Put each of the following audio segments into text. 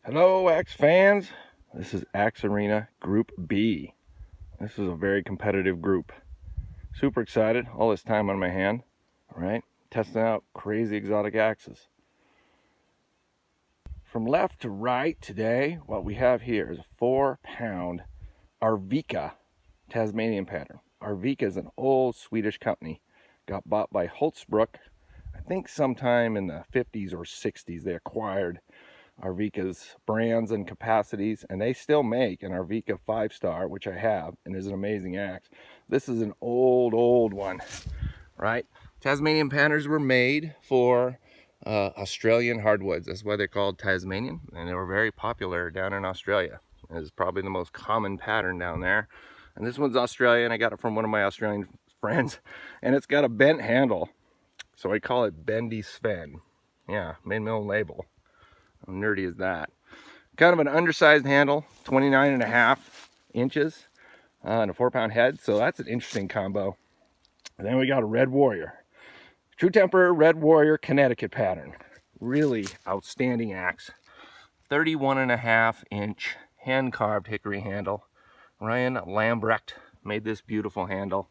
Hello, Axe fans. This is Axe Arena Group B. This is a very competitive group. Super excited. All this time on my hand. All right, testing out crazy exotic axes. From left to right today, what we have here is a 4-pound Arvika Tasmanian pattern. Arvika is an old Swedish company. Got bought by Holtzbrook. I think sometime in the 50s or 60s they acquired Arvika's brands and capacities, and they still make an Arvika 5-star, which I have, and is an amazing axe. This is an old one, right? Tasmanian patterns were made for Australian hardwoods. That's why they're called Tasmanian, and they were very popular down in Australia. It's probably the most common pattern down there. And this one's Australian. I got it from one of my Australian friends, and it's got a bent handle, so I call it Bendy Sven. Yeah, made my own label. How nerdy is that? Kind of an undersized handle, 29.5 inches, and a 4-pound head, so that's an interesting combo. And then we got a Red Warrior. True Temper Red Warrior Connecticut pattern. Really outstanding axe. 31.5 inch hand-carved hickory handle. Ryan Lambrecht made this beautiful handle.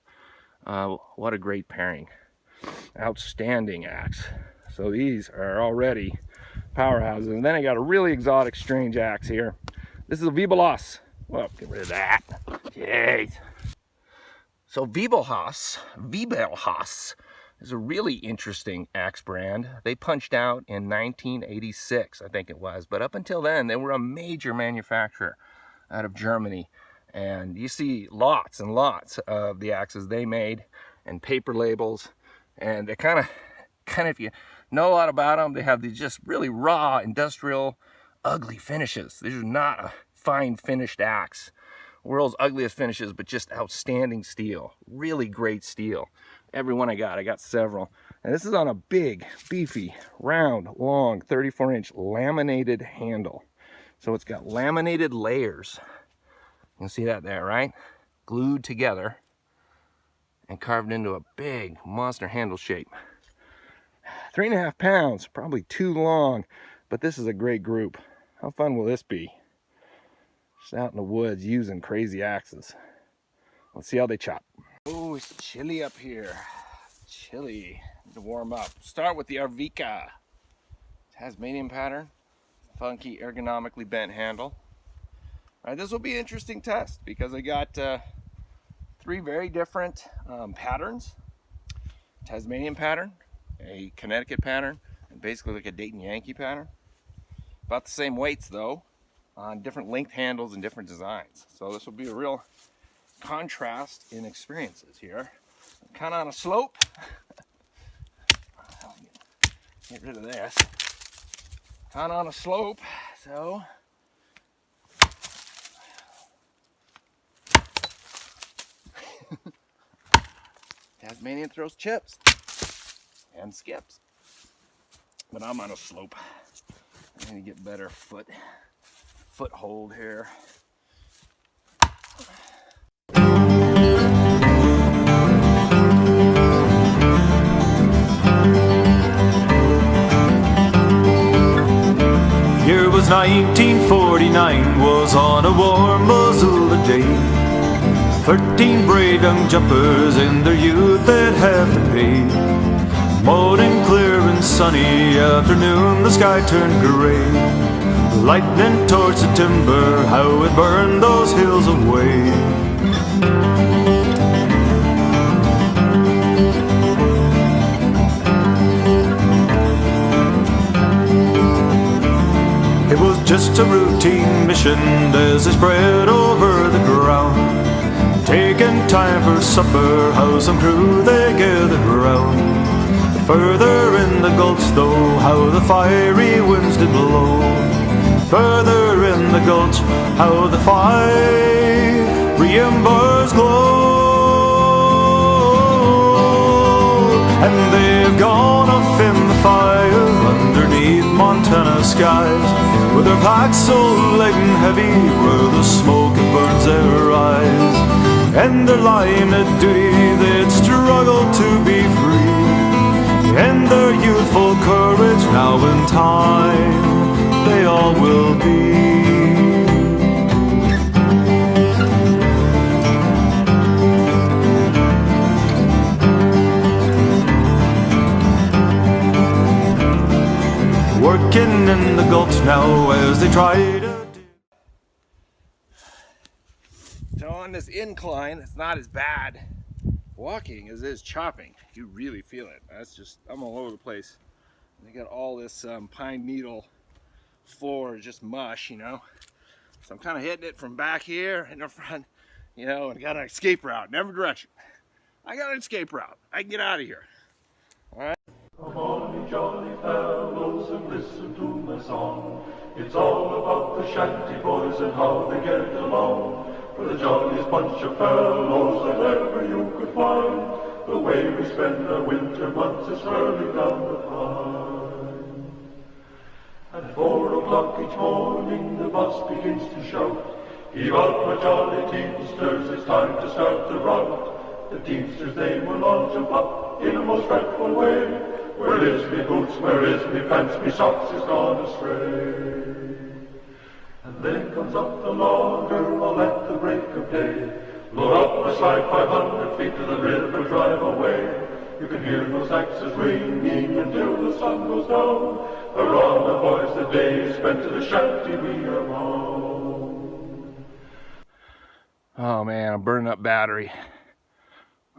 What a great pairing. Outstanding axe. So these are already powerhouses. And then I got a really exotic, strange axe here. This is a Wiebelhaus. Well, get rid of that. Jeez. So Wiebelhaus is a really interesting axe brand. They punched out in 1986, I think it was. But up until then, they were a major manufacturer out of Germany. And you see lots and lots of the axes they made and paper labels. And they kind of, if you know a lot about them, they have these just really raw, industrial, ugly finishes. These are not a fine finished axe. World's ugliest finishes, but just outstanding steel. Really great steel. Every one I got several. And this is on a big, beefy, round, long, 34-inch laminated handle. So it's got laminated layers. You can see that there, right? Glued together and carved into a big monster handle shape. 3.5 pounds, probably too long, but this is a great group. How fun will this be? Just out in the woods using crazy axes. Let's see how they chop. Oh, it's chilly up here. Chilly. Need to warm up. Start with the Arvika Tasmanian pattern. Funky, ergonomically bent handle. All right, this will be an interesting test because I got 3 very different patterns. Tasmanian pattern, a Connecticut pattern, and basically like a Dayton Yankee pattern. About the same weights though, on different length handles and different designs. So this will be a real contrast in experiences here. Kind of on a slope. Get rid of this. Kind of on a slope, so Tasmanian throws chips and skips, but I'm on a slope. I need to get better foothold here. Year was 1949, was on a warm Missoula day. 13 brave young jumpers in their youth they'd have to pay. Morning clear and sunny, afternoon the sky turned grey. Lightning torched the timber, how it burned those hills away. It was just a routine mission as they spread over the ground. Taking time for supper, how some crew they gathered round. Further in the gulch though, how the fiery winds did blow. Further in the gulch, how the fiery embers glow. And they've gone off in the fire underneath Montana skies, with their packs so light and heavy where the smoke it burns their eyes. And their line of duty they'd struggle to be free, and their youthful courage now in time they all will be. Working in the gulch now as they try to do. So on this incline, it's not as bad walking as it is chopping. You really feel it. That's just, I'm all over the place. They got all this pine needle floor, just mush, you know. So I'm kind of hitting it from back here in the front, you know, and got an escape route in every direction. I got an escape route. I can get out of here. All right. Come on, you jolly fellows, and listen to my song. It's all about the shanty boys and how they get along. We're the jolliest bunch of fellows that ever you could find. The way we spend our winter months is hurling down the pine. At 4 o'clock each morning the boss begins to shout, "Heave out my jolly teamsters, it's time to start the rout." The teamsters they will all jump up in a most frightful way. Where is me boots, where is me pants, me socks is gone astray. And then comes up the logger all at the break of day. Load up my slide 500 feet to the river, drive away. You can hear those axes ringing until the sun goes down. Hurrah, my boys, the day is spent to the shanty we are bound. Oh man, I'm burning up battery.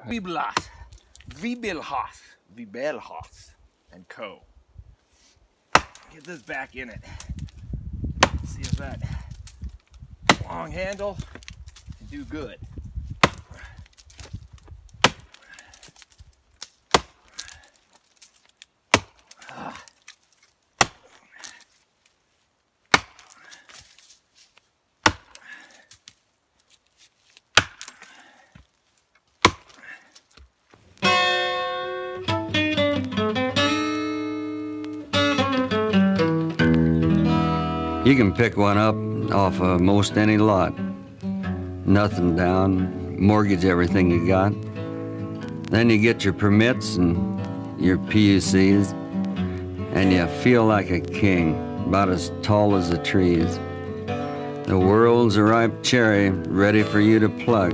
Wiebelhaus, Wiebelhaus and Co. Get this back in it. See if that long handle can do good. You can pick one up off of most any lot. Nothing down, mortgage everything you got. Then you get your permits and your PUCs, and you feel like a king, about as tall as the trees. The world's a ripe cherry ready for you to pluck,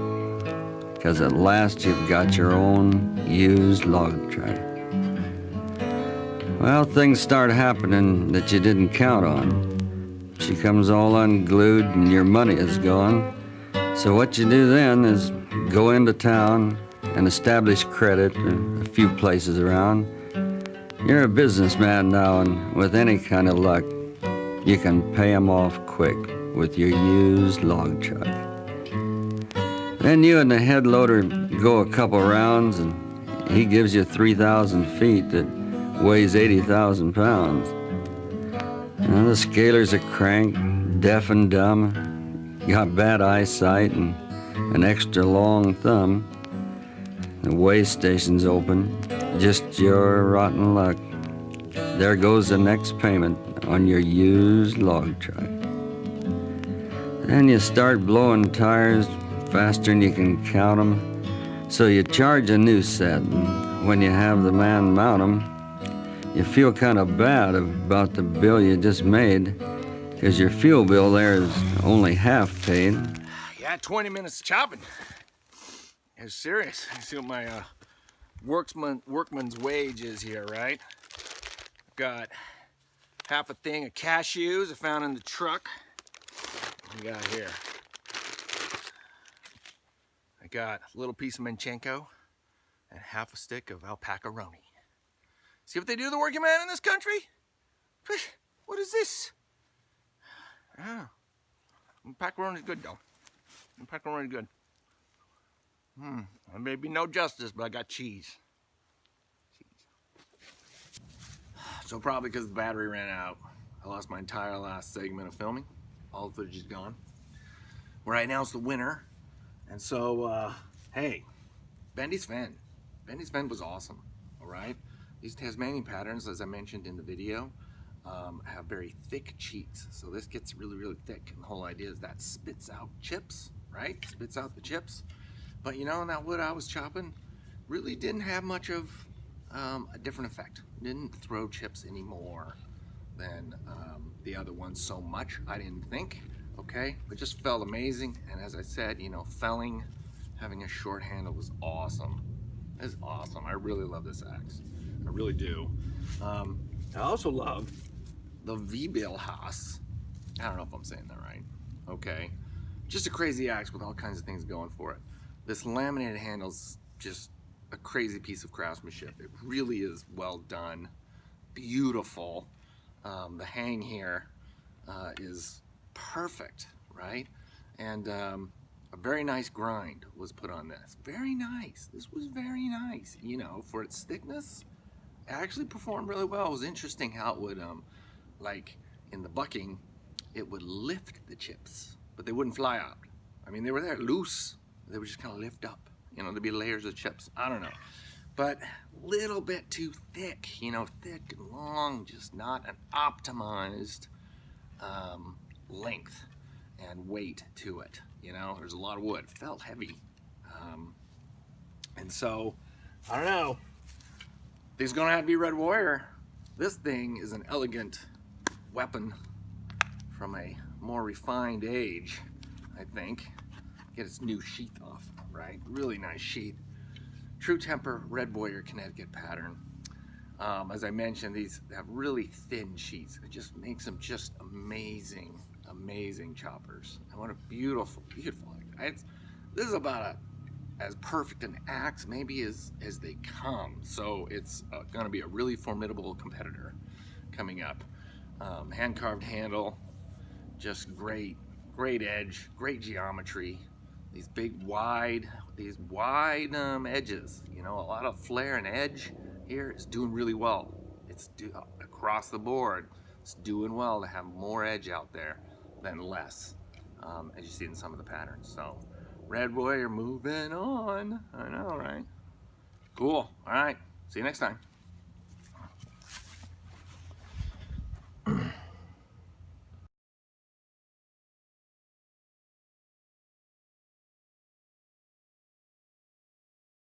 'cause at last you've got your own used log truck. Well, things start happening that you didn't count on. She comes all unglued and your money is gone. So what you do then is go into town and establish credit in a few places around. You're a businessman now, and with any kind of luck, you can pay 'em off quick with your used log truck. Then you and the head loader go a couple rounds, and he gives you 3,000 feet that weighs 80,000 pounds. Now, the scaler's a crank, deaf and dumb, got bad eyesight and an extra long thumb. The weigh station's open, just your rotten luck. There goes the next payment on your used log truck. Then you start blowing tires faster than you can count 'em, so you charge a new set, and when you have the man mount 'em, you feel kind of bad about the bill you just made, 'cause your fuel bill there is only half paid. Yeah, 20 minutes of chopping. It's serious. You see what my workman's wage is here, right? I've got half a thing of cashews I found in the truck. What we got here? I got a little piece of Manchenko and half a stick of alpaca-roni. See what they do to the working man in this country? What is this? Ah, alpaca-roni's good though. Alpaca-roni's good. There may be no justice, but I got cheese. So probably because the battery ran out, I lost my entire last segment of filming. All the footage is gone. Right now it's the winter, and so hey, Bendy's Fen. Bendy's Fen was awesome. All right. These Tasmanian patterns, as I mentioned in the video, have very thick cheeks. So this gets really, really thick. And the whole idea is that spits out chips, right? Spits out the chips. But you know, that wood I was chopping really didn't have much of a different effect. Didn't throw chips any more than the other one so much, I didn't think, okay? It just felt amazing, and as I said, you know, felling, having a short handle was awesome. It's awesome. I really love this axe. I really do. I also love the Wiebelhaus. I don't know if I'm saying that right. Okay. Just a crazy axe with all kinds of things going for it. This laminated handle's just a crazy piece of craftsmanship. It really is well done. Beautiful. The hang here is perfect, right? And a very nice grind was put on this. Very nice. This was very nice. You know, for its thickness, it actually performed really well. It was interesting how it would, like in the bucking, it would lift the chips, but they wouldn't fly out. I mean, they were there loose. They would just kind of lift up. You know, there'd be layers of chips. I don't know. But a little bit too thick, you know, thick and long, just not an optimized length and weight to it. You know, there's a lot of wood. It felt heavy. And so, I don't know. It's gonna have to be Red Warrior. This thing is an elegant weapon from a more refined age, I think. Get its new sheath off, right? Really nice sheath. True temper Red Warrior Connecticut pattern. As I mentioned, these have really thin sheaths. It just makes them just amazing, amazing choppers. And what a beautiful, beautiful axe. This is about as perfect an axe maybe as they come. So it's gonna be a really formidable competitor coming up. Hand-carved handle, just great edge, great geometry. These big wide edges, you know, a lot of flare and edge here is doing really well. It's across the board, it's doing well to have more edge out there than less, as you see in some of the patterns. So Red Warrior moving on. I know, right? Cool. All right, see you next time.